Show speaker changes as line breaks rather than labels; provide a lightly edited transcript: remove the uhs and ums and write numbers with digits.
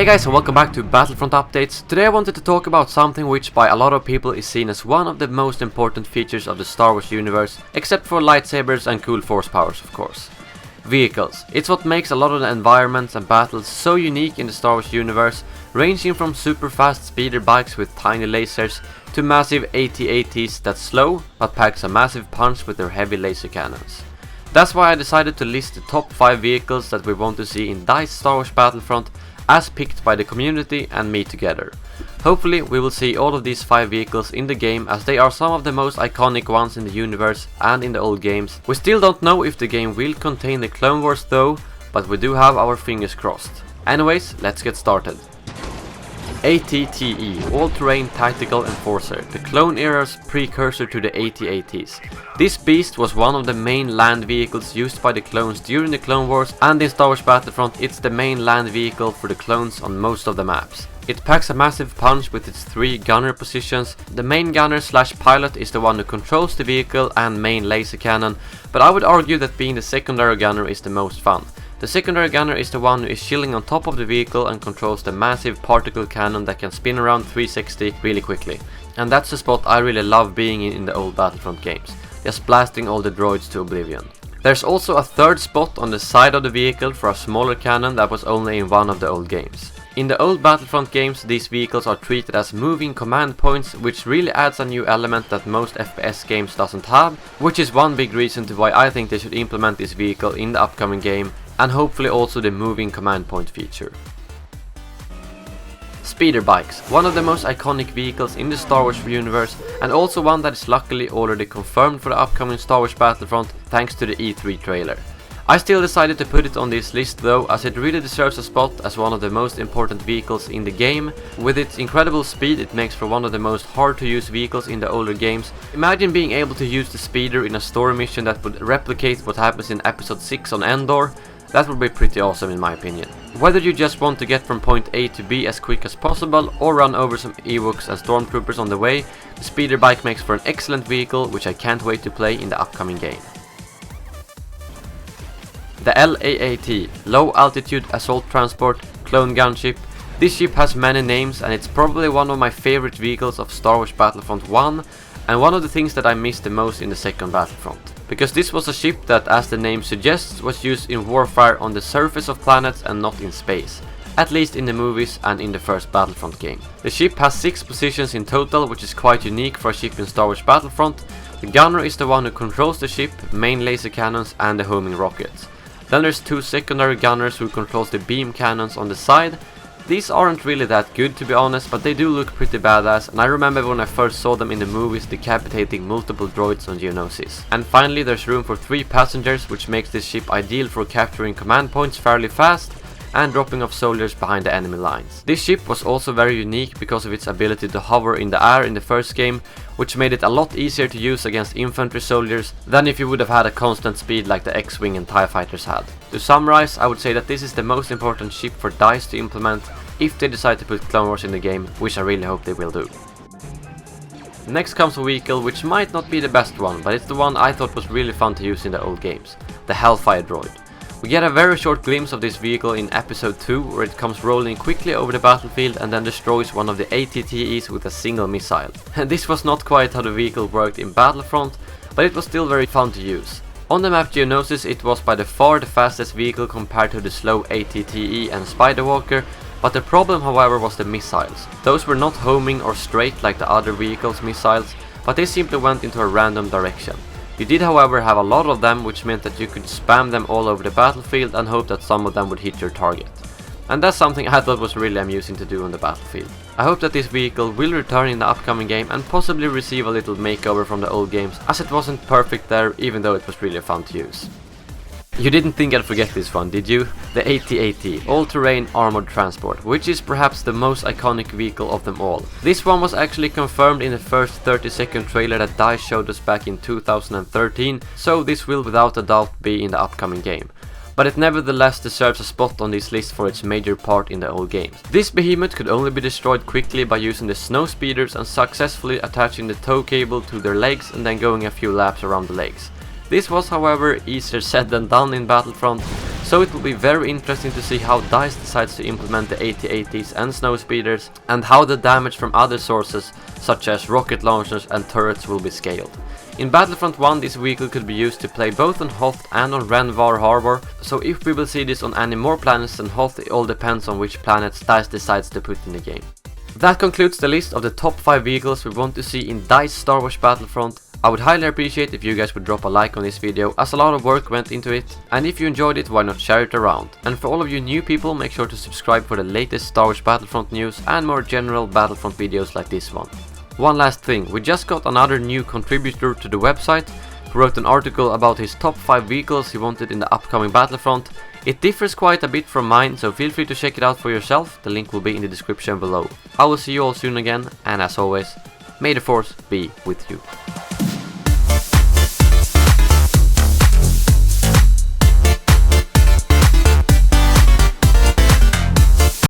Hey guys, and welcome back to Battlefront Updates. Today I wanted to talk about something which by a lot of people is seen as one of the most important features of the Star Wars universe, except for lightsabers and cool force powers, of course. Vehicles. It's what makes a lot of the environments and battles so unique in the Star Wars universe, ranging from super fast speeder bikes with tiny lasers to massive ATTEs that slow but packs a massive punch with their heavy laser cannons. That's why I decided to list the top 5 vehicles that we want to see in DICE Star Wars Battlefront, as picked by the community and me together. Hopefully we will see all of these 5 vehicles in the game, as they are some of the most iconic ones in the universe and in the old games. We still don't know if the game will contain the Clone Wars though, but we do have our fingers crossed. Anyways, let's get started. ATTE, All-Terrain Tactical Enforcer, the Clone Era's precursor to the AT-ATs. This beast was one of the main land vehicles used by the clones during the Clone Wars, and in Star Wars Battlefront it's the main land vehicle for the clones on most of the maps. It packs a massive punch with its 3 gunner positions. The main gunner / pilot is the one who controls the vehicle and main laser cannon, but I would argue that being the secondary gunner is the most fun. The secondary gunner is the one who is chilling on top of the vehicle and controls the massive particle cannon that can spin around 360 really quickly. And that's the spot I really love being in the old Battlefront games, just blasting all the droids to oblivion. There's also a third spot on the side of the vehicle for a smaller cannon that was only in one of the old games. In the old Battlefront games, these vehicles are treated as moving command points, which really adds a new element that most FPS games doesn't have, which is one big reason to why I think they should implement this vehicle in the upcoming game, and hopefully also the moving command point feature. Speeder bikes, one of the most iconic vehicles in the Star Wars universe, and also one that is luckily already confirmed for the upcoming Star Wars Battlefront thanks to the E3 trailer. I still decided to put it on this list though, as it really deserves a spot as one of the most important vehicles in the game. With its incredible speed, it makes for one of the most hard to use vehicles in the older games. Imagine being able to use the speeder in a story mission that would replicate what happens in episode 6 on Endor. That would be pretty awesome in my opinion. Whether you just want to get from point A to B as quick as possible or run over some Ewoks and Stormtroopers on the way, the speeder bike makes for an excellent vehicle which I can't wait to play in the upcoming game. The LAAT, Low Altitude Assault Transport Clone Gunship. This ship has many names and it's probably one of my favorite vehicles of Star Wars Battlefront 1, and one of the things that I missed the most in the second Battlefront. Because this was a ship that, as the name suggests, was used in warfare on the surface of planets and not in space. At least in the movies and in the first Battlefront game. The ship has 6 positions in total, which is quite unique for a ship in Star Wars Battlefront. The gunner is the one who controls the ship, main laser cannons and the homing rockets. Then there's 2 secondary gunners who controls the beam cannons on the side. These aren't really that good to be honest, but they do look pretty badass, and I remember when I first saw them in the movies decapitating multiple droids on Geonosis. And finally there's room for 3 passengers, which makes this ship ideal for capturing command points fairly fast and dropping off soldiers behind the enemy lines. This ship was also very unique because of its ability to hover in the air in the first game, which made it a lot easier to use against infantry soldiers than if you would have had a constant speed like the X-Wing and TIE fighters had. To summarize, I would say that this is the most important ship for DICE to implement if they decide to put Clone Wars in the game, which I really hope they will do. Next comes a vehicle which might not be the best one, but it's the one I thought was really fun to use in the old games, the Hellfire Droid. We get a very short glimpse of this vehicle in episode 2, where it comes rolling quickly over the battlefield and then destroys one of the ATTEs with a single missile. And this was not quite how the vehicle worked in Battlefront, but it was still very fun to use. On the map Geonosis it was by far the fastest vehicle compared to the slow ATTE and Spiderwalker, but the problem however was the missiles. Those were not homing or straight like the other vehicle's missiles, but they simply went into a random direction. You did however have a lot of them, which meant that you could spam them all over the battlefield and hope that some of them would hit your target. And that's something I thought was really amusing to do on the battlefield. I hope that this vehicle will return in the upcoming game and possibly receive a little makeover from the old games, as it wasn't perfect there even though it was really fun to use. You didn't think I'd forget this one, did you? The ATTE, All-Terrain Armored Transport, which is perhaps the most iconic vehicle of them all. This one was actually confirmed in the first 30-second trailer that DICE showed us back in 2013, so this will without a doubt be in the upcoming game. But it nevertheless deserves a spot on this list for its major part in the old games. This behemoth could only be destroyed quickly by using the snow speeders and successfully attaching the tow cable to their legs and then going a few laps around the legs. This was however easier said than done in Battlefront, So it will be very interesting to see how DICE decides to implement the ATTEs and snowspeeders, and how the damage from other sources such as rocket launchers and turrets will be scaled. In Battlefront 1 this vehicle could be used to play both on Hoth and on Renvar Harbor, so if we will see this on any more planets than Hoth, it all depends on which planets DICE decides to put in the game. That concludes the list of the top 5 vehicles we want to see in DICE Star Wars Battlefront. I would highly appreciate if you guys would drop a like on this video, as a lot of work went into it, and if you enjoyed it, why not share it around. And for all of you new people, make sure to subscribe for the latest Star Wars Battlefront news and more general Battlefront videos like this one. One last thing, we just got another new contributor to the website who wrote an article about his top 5 vehicles he wanted in the upcoming Battlefront. It differs quite a bit from mine, so feel free to check it out for yourself, the link will be in the description below. I will see you all soon again, and as always, may the Force be with you.